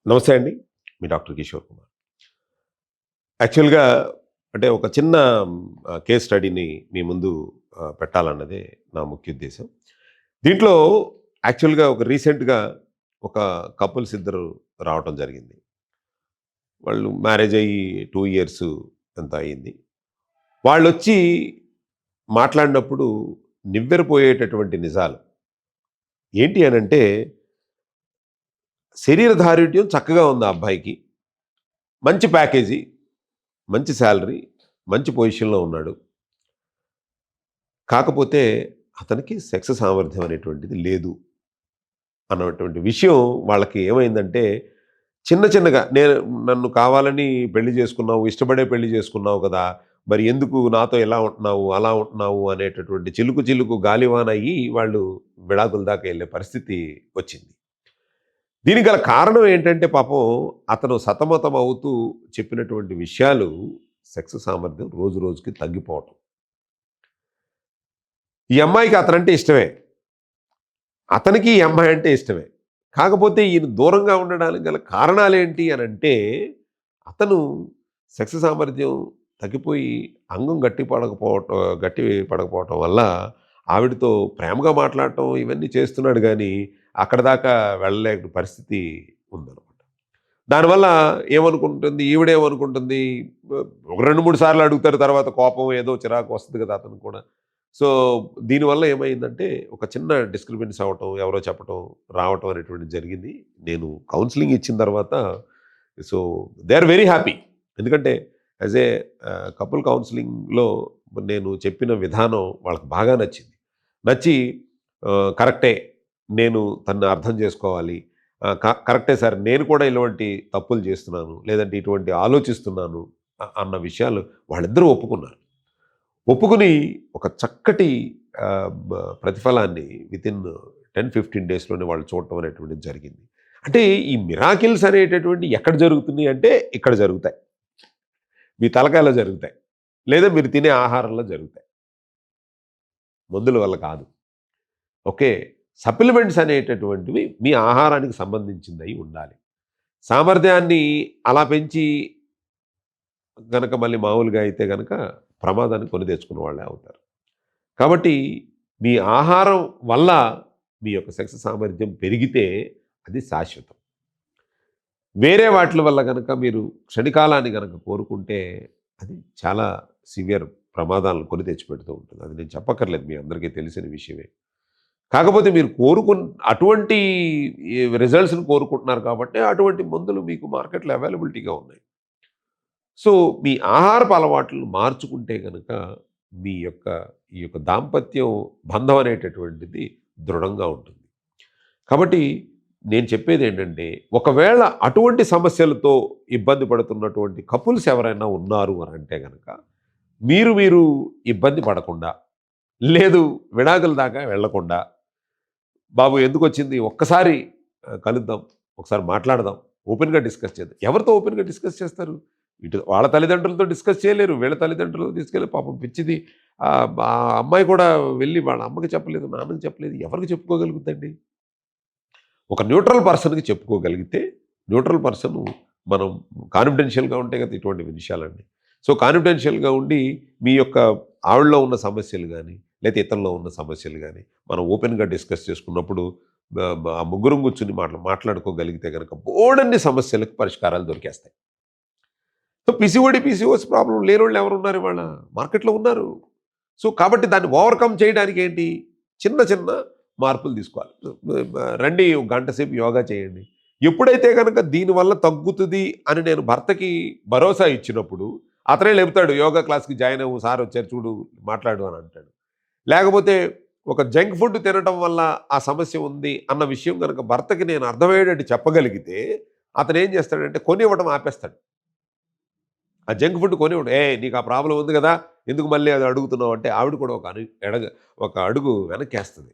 నమస్తే అండి. మీ డాక్టర్ కిషోర్ కుమార్. యాక్చువల్‌గా అంటే ఒక చిన్న కేస్ స్టడీని మీ ముందు పెట్టాలన్నదే నా ముఖ్య ఉద్దేశ్యం. దీంట్లో యాక్చువల్‌గా ఒక రీసెంట్‌గా ఒక కపుల్స్ ఇద్దరు రావటం జరిగింది. వాళ్ళు మ్యారేజ్ అయ్యి 2 ఇయర్స్ ఎంతో అయింది. వాళ్ళొచ్చి మాట్లాడినప్పుడు నివ్వెరపోయేటటువంటి నిజాలు. ఏంటి అనంటే శరీర దారుఢ్యం చక్కగా ఉంది ఆ అబ్బాయికి. మంచి ప్యాకేజీ, మంచి సాలరీ, మంచి పొజిషన్‌లో ఉన్నాడు. కాకపోతే అతనికి సెక్స్ సామర్థ్యం అనేటువంటిది లేదు అన్నటువంటి విషయం వాళ్ళకి ఏమైందంటే, చిన్న చిన్నగా నన్ను కావాలని పెళ్లి చేసుకున్నావు, ఇష్టపడే పెళ్లి చేసుకున్నావు కదా! మరి ఎందుకు నాతో ఇలా ఉంటున్నావు, అలా ఉంటున్నావు అనేటటువంటి చిలుకు చిలుకు గాలివాన అయ్యి వాళ్ళు విడాకుల దాకా ఎళ్ళే పరిస్థితి వచ్చింది. దీనికి గల కారణం ఏంటంటే పాపం అతను సతమతం అవుతూ చెప్పినటువంటి విషయాలు సెక్స్ సామర్థ్యం రోజు రోజుకి తగ్గిపోవటం. ఈ అమ్మాయికి అతనంటే ఇష్టమే. అతనికి ఈ అమ్మాయి అంటే ఇష్టమే. కాకపోతే ఈయన దూరంగా ఉండడానికి గల కారణాలేంటి అనంటే, అతను సెక్స్ సామర్థ్యం తగ్గిపోయి అంగం గట్టి పడకపోవటం వల్ల ఆవిడతో ప్రేమగా మాట్లాడటం ఇవన్నీ చేస్తున్నాడు గానీ, అక్కడి దాకా వెళ్ళలేని పరిస్థితి ఉందనమాట. దానివల్ల ఏమనుకుంటుంది, ఈవిడేమనుకుంటుంది, ఒక 2, 3 సార్లు అడుగుతారు. తర్వాత కోపం ఏదో చిరాకు వస్తది కదా అతనికి కూడా. సో, దీనివల్ల ఏమైందంటే, ఒక చిన్న డిస్క్రిపెన్స్ అవ్వటం, ఎవరో చెప్పటం, రావటం అనేటువంటిది జరిగింది. నేను కౌన్సెలింగ్ ఇచ్చిన తర్వాత so, they are very happy. ఎందుకంటే, యాజ్ ఏ కపుల్ కౌన్సెలింగ్‌లో నేను చెప్పిన విధానం వాళ్ళకి బాగా నచ్చింది. నచ్చి కరెక్టే. నేను తనని అర్థం చేసుకోవాలి. కరెక్టే సార్. నేను కూడా ఇటువంటి తప్పులు చేస్తున్నాను. లేదంటే ఇటువంటి ఆలోచిస్తున్నాను అన్న విషయాలు వాళ్ళిద్దరూ ఒప్పుకున్నారు. ఒప్పుకుని ఒక చక్కటి ప్రతిఫలాన్ని వితిన్ 10, 15 డేస్‌లోనే వాళ్ళు చూడటం అనేటువంటిది జరిగింది. అంటే ఈ మిరాకిల్స్ అనేటటువంటివి ఎక్కడ జరుగుతున్నాయి అంటే ఇక్కడ జరుగుతాయి. మీ తలకాయలో జరుగుతాయి. లేదా మీరు తినే ఆహారంలో జరుగుతాయి. మందుల వల్ల కాదు. ఓకే. సప్లిమెంట్స్ అనేటటువంటివి మీ ఆహారానికి సంబంధించిందయి ఉండాలి. సామర్థ్యాన్ని అలా పెంచి గనక మళ్ళీ మామూలుగా అయితే గనక ప్రమాదాన్ని కొని తెచ్చుకున్న వాళ్ళే అవుతారు. కాబట్టి మీ ఆహారం వల్ల మీ యొక్క సెక్స్ సామర్థ్యం పెరిగితే అది శాశ్వతం. వేరే వాటిల వల్ల గనక మీరు క్షణికాలాన్ని గనక కోరుకుంటే అది చాలా సివియర్ ప్రమాదాలను కొని తెచ్చిపెడుతూ ఉంటుంది. అది నేను చెప్పక్కర్లేదు. మీ అందరికీ తెలిసిన విషయమే. కాకపోతే మీరు అటువంటి రిజల్ట్స్‌ని కోరుకుంటున్నారు కాబట్టి అటువంటి మందులు మీకు మార్కెట్‌లో అవైలబిలిటీగా ఉన్నాయి. సో, మీ ఆహారపు అలవాట్లను మార్చుకుంటే గనక మీ యొక్క ఈ యొక్క దాంపత్యం బంధం అనేటటువంటిది దృఢంగా ఉంటుంది. కాబట్టి నేను చెప్పేదేంటంటే, ఒకవేళ అటువంటి సమస్యలతో ఇబ్బంది పడుతున్నటువంటి కపుల్స్ ఎవరైనా ఉన్నారు అనంటే గనక, మీరు ఇబ్బంది పడకుండా, లేదు విడాకుల దాకా వెళ్ళకుండా, బాబు ఎందుకొచ్చింది ఒక్కసారి కలుద్దాం, ఒకసారి మాట్లాడదాం, ఓపెన్‌గా డిస్కస్ చేద్దాం. ఎవరితో ఓపెన్‌గా డిస్కస్ చేస్తారు? ఇటు వాళ్ళ తల్లిదండ్రులతో డిస్కస్ చేయలేరు. వీళ్ళ తల్లిదండ్రులతో తీసుకెళ్ళి పాపం పిచ్చిది ఆ అమ్మాయి కూడా వెళ్ళి వాళ్ళ అమ్మకి చెప్పలేదు, నాన్నకి చెప్పలేదు. ఎవరికి చెప్పుకోగలుగుద్దండి? ఒక న్యూట్రల్ పర్సన్‌కి చెప్పుకోగలిగితే, న్యూట్రల్ పర్సన్ మనం కాన్ఫిడెన్షియల్‌గా ఉంటే కదా ఇటువంటి విషయాలన్నీ. సో, కాన్ఫిడెన్షియల్‌గా ఉండి మీ యొక్క ఆవిడలో ఉన్న సమస్యలు గానీ, లేతే ఇతనిలో ఉన్న సమస్యలు గానీ, మనం ఓపెన్‌గా డిస్కస్ చేసుకున్నప్పుడు బ బ ఆ ముగ్గురం కూర్చొని మాట్లాడుకోగలిగితే గనక బోలెడన్ని సమస్యలకు పరిష్కారాలు దొరికేస్తాయి. సో, పీసీఓడీ, పీసీఓఎస్ ప్రాబ్లమ్ లేనోళ్ళు ఎవరున్నారు ఇవాళ? మార్కెట్‌లో ఉన్నారు. సో, కాబట్టి దాన్ని ఓవర్‌కమ్ చేయడానికి ఏంటి? చిన్న చిన్న మార్పులు తీసుకోవాలి. రండి ఒక గంట సేపు యోగా చేయండి. ఎప్పుడైతే గనక దీనివల్ల తగ్గుతది అని నేను భర్తకి భరోసా ఇచ్చినప్పుడు, అతనే లేపుతాడు యోగా క్లాస్‌కి జాయిన్ అవ్వు సార్ వచ్చారు చూడు మాట్లాడు అని అంటాడు. లేకపోతే ఒక జంక్ ఫుడ్ తినటం వల్ల ఆ సమస్య ఉంది అన్న విషయం గనక భర్తకి నేను అర్థమయ్యేటట్టు చెప్పగలిగితే, అతనేం చేస్తాడంటే కొనివ్వడం ఆపేస్తాడు. ఆ జంక్ ఫుడ్ కొనివ్వడు. "ఏయ్! నీకు ఆ ప్రాబ్లమ్ ఉంది గదా! ఎందుకు మళ్ళీ అది అడుగుతున్నావు" అంటే ఆవిడ కూడా ఒక అడుగు వెనక్కేస్తది.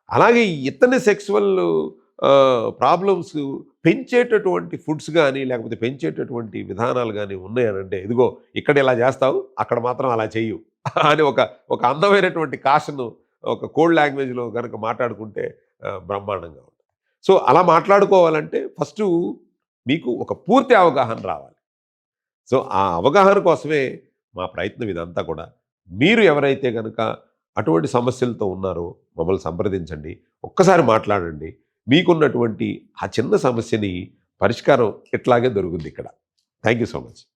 అలాగే ఇతని సెక్సువల్ ప్రాబ్లమ్స్ పెంచేటటువంటి ఫుడ్స్ గానీ, లేకపోతే పెంచేటటువంటి విధానాలు గానీ ఉన్నాయనంటే, "ఇదిగో ఇక్కడ ఇలా చేస్తావు, అక్కడ మాత్రం అలా చెయ్యు" అని ఒక అందమైనటువంటి కాషను ఒక కోడ్ లాంగ్వేజ్‌లో గనక మాట్లాడుకుంటే బ్రహ్మాండంగా ఉంటుంది. సో, అలా మాట్లాడుకోవాలంటే ఫస్టు మీకు ఒక పూర్తి అవగాహన రావాలి. సో, ఆ అవగాహన కోసమే మా ప్రయత్నం ఇదంతా కూడా. మీరు ఎవరైతే గనక అటువంటి సమస్యలతో ఉన్నారో మమ్మల్ని సంప్రదించండి. ఒక్కసారి మాట్లాడండి. మీకున్నటువంటి ఆ చిన్న సమస్యని పరిష్కారం ఇట్లాగే దొరుకుద్దిక్కడ. Thank you so much.